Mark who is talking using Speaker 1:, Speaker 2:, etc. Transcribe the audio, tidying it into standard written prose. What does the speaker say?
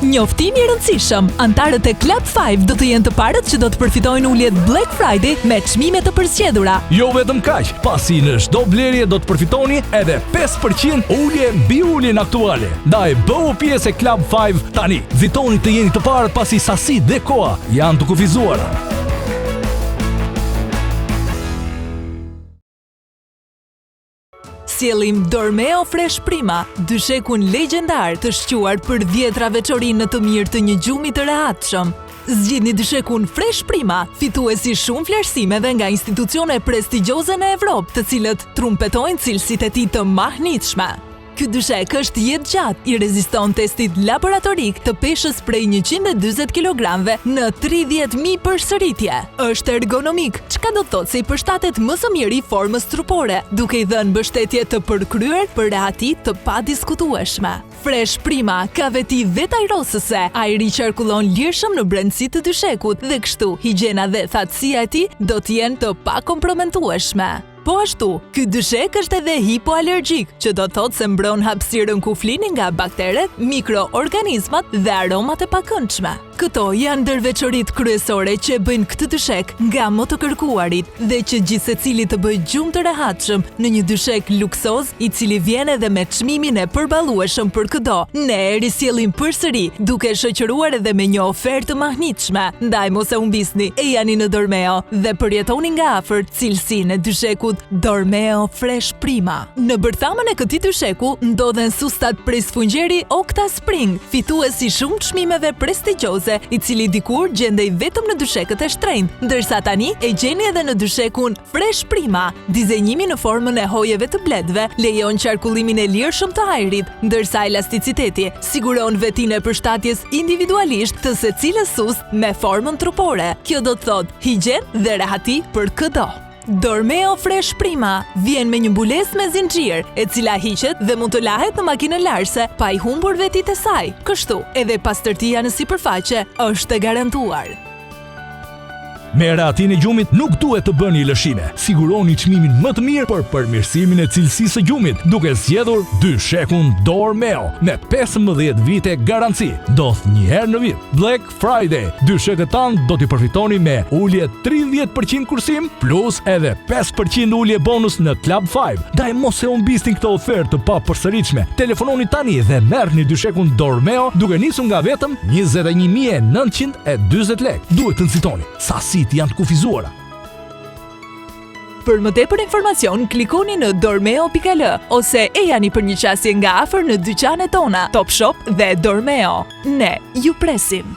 Speaker 1: Njoftimi i rëndësishëm, antarët e Club 5 do të jenë të parët që do të përfitojnë uljet Black Friday me çmime të përzgjedhura.
Speaker 2: Jo vetëm kaq, pasi në çdo blerje do të përfitoni edhe 5% ulje mbi uljen aktuale. Ndaj bëu pjesë e Club 5 tani. Vizitoni të jeni të parët pasi sasi dhe koha janë të kufizuara.
Speaker 1: Sjellim Dormeo Fresh Prima, dyshekun legjendar të shquar për 10 veçori në të mirë të një gjumi të rehatshëm. Zgjidhni dyshekun Fresh Prima, fituesi shumë vlerësimeve nga institucione prestigjioze në Evropë, të cilët trumpetojnë cilësitë e tij të mahnitshme. Ky dyshek është jetë gjatë, i reziston testit laboratorik të peshës prej 140 kg në 30.000 përsëritje. Është ergonomik, çka do të thotë se i përshtatet më së miri formës trupore, duke i dhënë mbështetje të përkryer për rehati të padiskutueshme. Fresh Prima ka veti vetajrosëse, ajri qarkullon lirshëm në brendësi të dyshekut dhe kështu higjiena dhe thatësia e tij do të jenë të pakompromentueshme. Po ashtu, ky dyshek është edhe hipoalergjik, që do të thotë se mbron hapësirën ku flinin nga bakteret, mikroorganizmat dhe aromat e pakëndshme. Këto janë ndër veçoritë kryesore që e bëjnë këtë dyshek nga më të kërkuarit dhe që gjithsecili të bëjë gjumë të rehatshëm në një dyshek luksoz i cili vjen edhe me çmimin e përballueshëm për çdo. Ne e risjellim përsëri duke shoqëruar edhe me një ofertë të mahnitshme. Ndaj mos e humbisni, e jani në Dormeo dhe përjetoni nga afër cilësinë e dyshekut Dormeo Fresh Prima. Në bërthamën e këtij dysheku ndodhen sustat prej sfungjeri Okta Spring, fituesi shumë çmimeve prestigjioze, i cili dikur gjendej vetëm në dyshekët e shtrenjtë, ndërsa tani e gjeni edhe në dyshekun Fresh Prima. Dizenjimi në formën e hojeve të bledhve lejon qarkullimin e lirshëm të ajrit, ndërsa elasticiteti siguron vetinë e përshtatjes individualisht të secilës sust me formën trupore. Kjo do të thotë higjen dhe rehati për çdo. Dormeo Fresh Prima vjen me një mbulesë me zinxhir, e cila hiqet dhe mund të lahet në makinën larëse pa i humbur vetitë e saj. Kështu, edhe pastërtia në sipërfaqe është e garantuar.
Speaker 2: Me rehatin e gjumit nuk duhet të bëni lëshime. Siguroni çmimin më të mirë për përmirësimin e cilësisë së gjumit, duke zgjedhur dyshekun Dormeo me 15 vite garanci. Ndodh një herë në vit. Black Friday. Dyshekët tanë do t'i përfitoni me ulje 30% kursim plus edhe 5% ulje bonus në Club 5. Ndaj mos e humbisni këtë ofertë të papërsëritshme. Telefononi tani dhe merrni dyshekun Dormeo duke nisur nga vetëm 21.940 lekë. Duhet të nxitoni. Sasi janë të kufizuara.
Speaker 1: Për më tepër informacion, klikoni në dormeo.al ose e jani për një qasje nga afër në dyqanet tona, Top Shop dhe Dormeo. Ne ju presim.